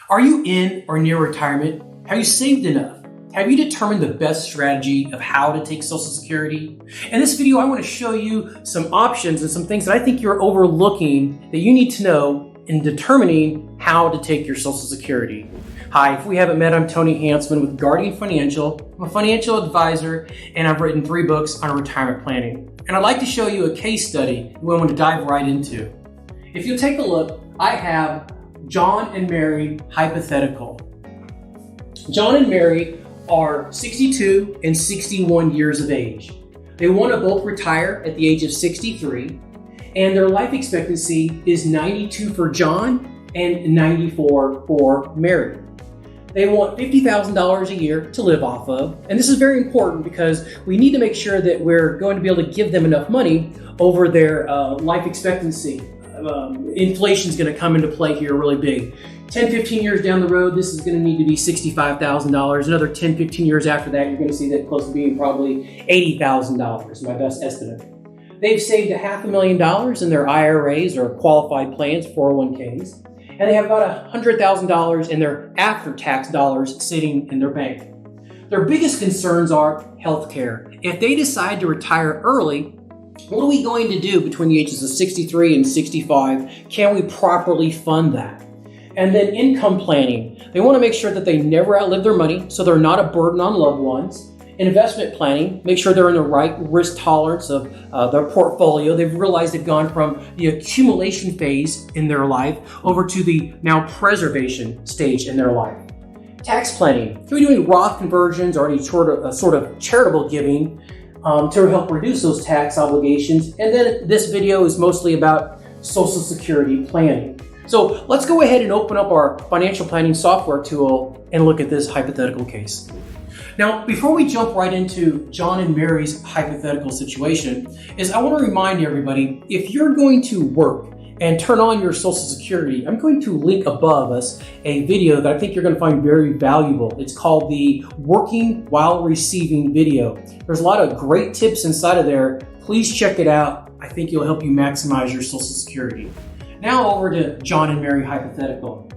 Are you in or near retirement? Have you saved enough? Have you determined the best strategy of how to take Social Security? In this video, I want to show you some options and some things that I think you're overlooking that you need to know in determining how to take your Social Security. Hi, if we haven't met, I'm Tony Hansman with Guardian Financial. I'm a financial advisor, and I've written 3 books on retirement planning. And I'd like to show you a case study we want to dive right into. If you take a look, I have John and Mary Hypothetical. John and Mary are 62 and 61 years of age. They want to both retire at the age of 63, and their life expectancy is 92 for John and 94 for Mary. They want $50,000 a year to live off of, and this is very important because we need to make sure that we're going to be able to give them enough money over their life expectancy. Inflation is going to come into play here really big. 10, 15 years down the road, this is going to need to be $65,000. Another 10, 15 years after that, you're going to see that close to being probably $80,000, my best estimate. They've saved $500,000 in their IRAs or qualified plans, 401ks, and they have about $100,000 in their after-tax dollars sitting in their bank. Their biggest concerns are healthcare. If they decide to retire early, what are we going to do between the ages of 63 and 65? Can we properly fund that? And then income planning. They want to make sure that they never outlive their money, so they're not a burden on loved ones. Investment planning, make sure they're in the right risk tolerance of their portfolio. They've realized they've gone from the accumulation phase in their life over to the now preservation stage in their life. Tax planning. Can we do any Roth conversions or any sort of charitable giving to help reduce those tax obligations? And then this video is mostly about Social Security planning. So let's go ahead and open up our financial planning software tool and look at this hypothetical case. Now, before we jump right into John and Mary's hypothetical situation, I want to remind everybody, if you're going to work and turn on your Social Security, I'm going to link above us a video that I think you're going to find very valuable. It's called the Working While Receiving video. There's a lot of great tips inside of there. Please check it out. I think it'll help you maximize your Social Security. Now over to John and Mary Hypothetical.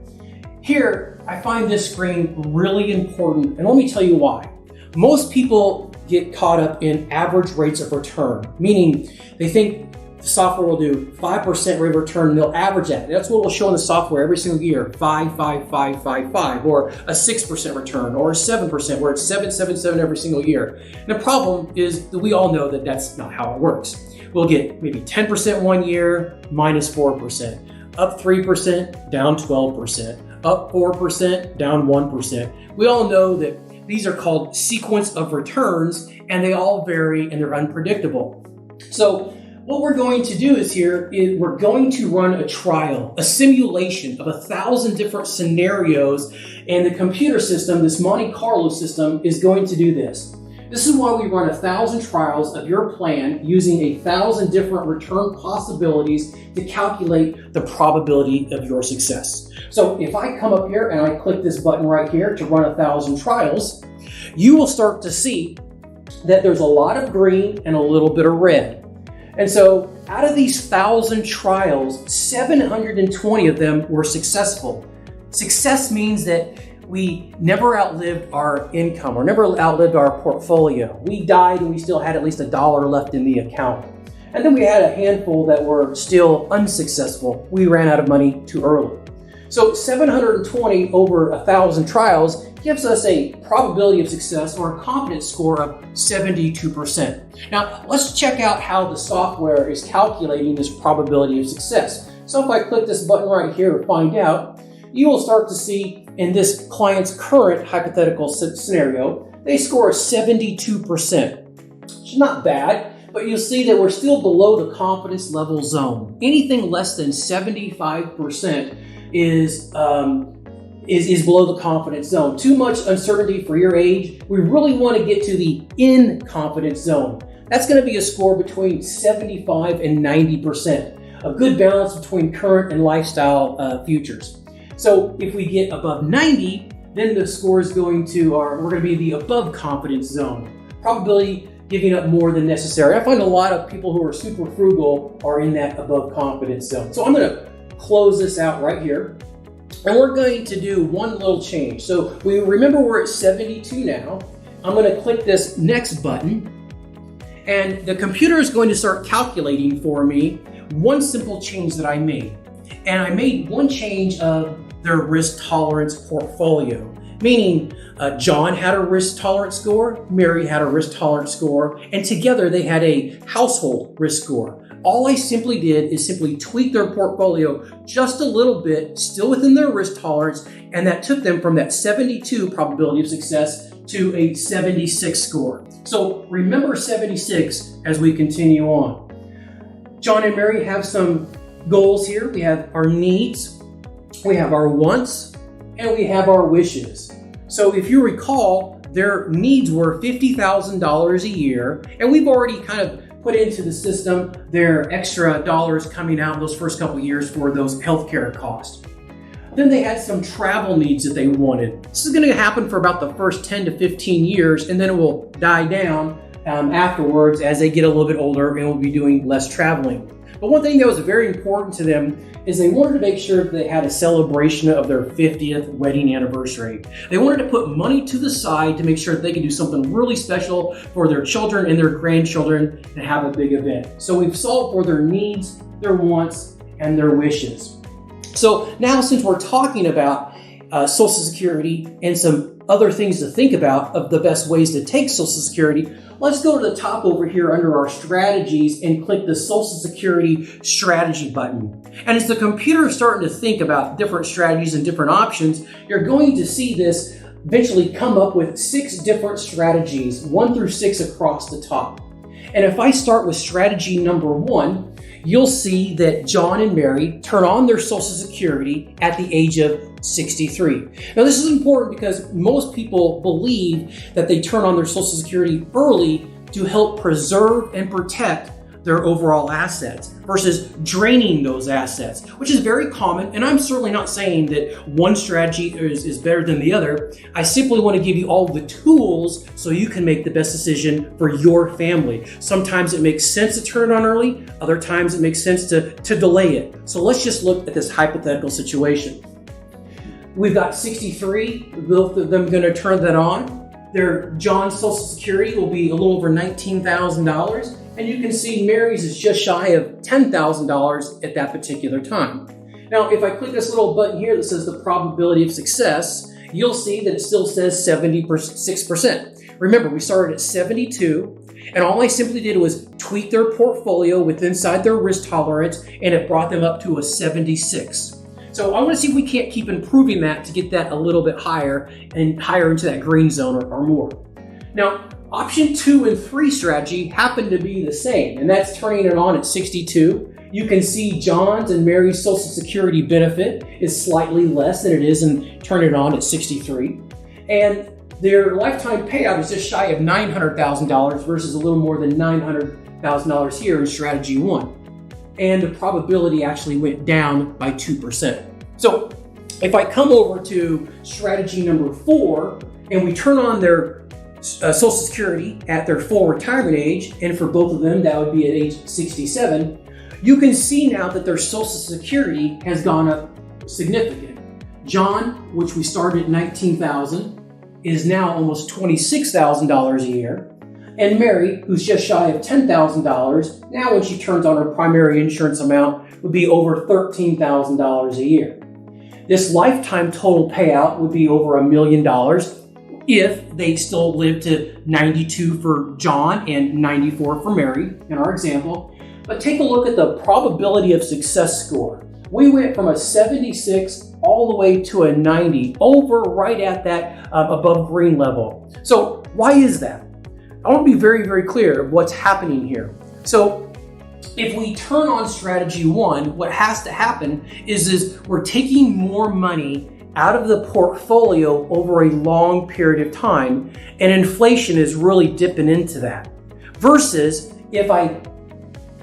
Here, I find this screen really important, and let me tell you why. Most people get caught up in average rates of return, meaning they think the software will do 5% rate of return and they'll average that. That's what will show in the software every single year, 5, 5, 5, 5, 5, or a 6% return, or a 7%, where it's 7, 7, 7 every single year. And the problem is that we all know that that's not how it works. We'll get maybe 10% one year, minus 4%, up 3%, down 12%, up 4%, down 1%. We all know that these are called sequence of returns, and they all vary and they're unpredictable. So what we're going to do is we're going to run a trial, a simulation of 1,000 different scenarios, and the computer system, this Monte Carlo system, is going to do this. This is why we run 1,000 trials of your plan using 1,000 different return possibilities to calculate the probability of your success. So if I come up here and I click this button right here to run 1,000 trials, you will start to see that there's a lot of green and a little bit of red. And so out of these 1,000 trials, 720 of them were successful. Success means that we never outlived our income or never outlived our portfolio. We died and we still had at least $1 left in the account. And then we had a handful that were still unsuccessful. We ran out of money too early. So 720 over 1,000 trials gives us a probability of success or a confidence score of 72%. Now, let's check out how the software is calculating this probability of success. So if I click this button right here to find out, you will start to see in this client's current hypothetical scenario, they score 72%. Which is not bad, but you'll see that we're still below the confidence level zone. Anything less than 75% is below the confidence zone. Too much uncertainty for your age. We really want to get to the in confidence zone. That's going to be a score between 75 and 90%. A good balance between current and lifestyle futures. So if we get above 90, then the score is we're going to be the above confidence zone. Probability giving up more than necessary. I find a lot of people who are super frugal are in that above confidence zone. So I'm going to close this out right here. And we're going to do one little change. So we remember we're at 72 now. I'm going to click this next button, and the computer is going to start calculating for me one simple change that I made. And I made one change of their risk tolerance portfolio, meaning John had a risk tolerance score, Mary had a risk tolerance score, and together they had a household risk score. All I simply did is simply tweak their portfolio just a little bit, still within their risk tolerance, and that took them from that 72 probability of success to a 76 score. So remember 76 as we continue on. John and Mary have some goals here. We have our needs, we have our wants, and we have our wishes. So if you recall, their needs were $50,000 a year, and we've already kind of put into the system their extra dollars coming out in those first couple of years for those healthcare costs. Then they had some travel needs that they wanted. This is going to happen for about the first 10 to 15 years, and then it will die down afterwards as they get a little bit older and will be doing less traveling. But one thing that was very important to them is they wanted to make sure that they had a celebration of their 50th wedding anniversary. They wanted to put money to the side to make sure that they could do something really special for their children and their grandchildren and have a big event. So we've solved for their needs, their wants, and their wishes. So now, since we're talking about Social Security and some other things to think about of the best ways to take Social Security, let's go to the top over here under our strategies and click the Social Security strategy button. And as the computer is starting to think about different strategies and different options, you're going to see this eventually come up with 6 different strategies, 1 through 6 across the top. And if I start with strategy number 1, you'll see that John and Mary turn on their Social Security at the age of 63. Now, this is important because most people believe that they turn on their Social Security early to help preserve and protect their overall assets versus draining those assets, which is very common. And I'm certainly not saying that one strategy is better than the other. I simply want to give you all the tools so you can make the best decision for your family. Sometimes it makes sense to turn it on early. Other times it makes sense to delay it. So let's just look at this hypothetical situation. We've got 63, both of them going to turn that on. Their John's Social Security will be a little over $19,000. And you can see Mary's is just shy of $10,000 at that particular time. Now, if I click this little button here that says the probability of success, you'll see that it still says 76%. Remember, we started at 72, and all I simply did was tweak their portfolio inside their risk tolerance, and it brought them up to a 76. So I want to see if we can't keep improving that to get that a little bit higher and higher into that green zone or more. Now, option 2 and 3 strategy happen to be the same, and that's turning it on at 62. You can see John's and Mary's Social Security benefit is slightly less than it is in turning it on at 63. And their lifetime payout is just shy of $900,000 versus a little more than $900,000 here in strategy 1. And the probability actually went down by 2%. So if I come over to strategy number 4 and we turn on their Social Security at their full retirement age, and for both of them that would be at age 67, you can see now that their Social Security has gone up significant. John, which we started at $19,000, is now almost $26,000 a year. And Mary, who's just shy of $10,000, now when she turns on her primary insurance amount, would be over $13,000 a year. This lifetime total payout would be over $1 million if they still live to 92 for John and 94 for Mary, in our example. But take a look at the probability of success score. We went from a 76 all the way to a 90, over right at that above green level. So why is that? I want to be very, very clear of what's happening here. So if we turn on strategy 1, what has to happen is we're taking more money out of the portfolio over a long period of time, and inflation is really dipping into that. Versus if I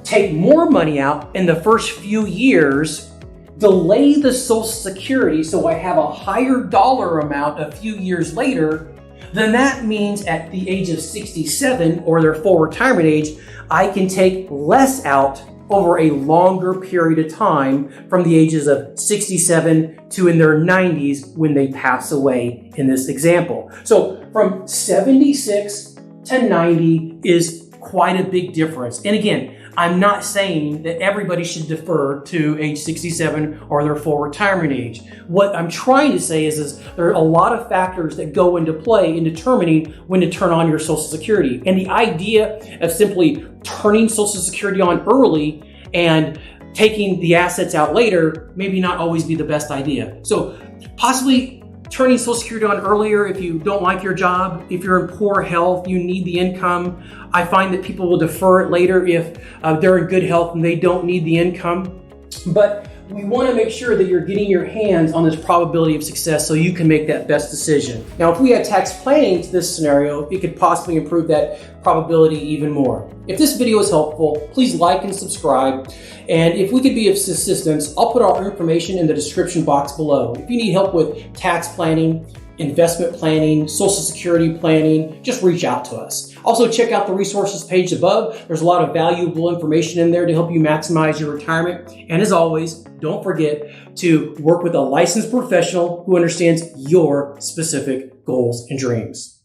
take more money out in the first few years, delay the Social Security so I have a higher dollar amount a few years later, then that means at the age of 67 or their full retirement age, I can take less out over a longer period of time from the ages of 67 to in their 90s when they pass away in this example. So from 76 to 90 is quite a big difference. And again, I'm not saying that everybody should defer to age 67 or their full retirement age. What I'm trying to say is there are a lot of factors that go into play in determining when to turn on your Social Security. And the idea of simply turning Social Security on early and taking the assets out later maybe not always be the best idea. So possibly turning Social Security on earlier if you don't like your job, if you're in poor health, you need the income. I find that people will defer it later if they're in good health and they don't need the income. But we want to make sure that you're getting your hands on this probability of success so you can make that best decision. Now, if we add tax planning to this scenario, it could possibly improve that probability even more. If this video is helpful, please like and subscribe. And if we could be of assistance, I'll put our information in the description box below. If you need help with tax planning, investment planning, Social Security planning, just reach out to us. Also, check out the resources page above. There's a lot of valuable information in there to help you maximize your retirement. And as always, don't forget to work with a licensed professional who understands your specific goals and dreams.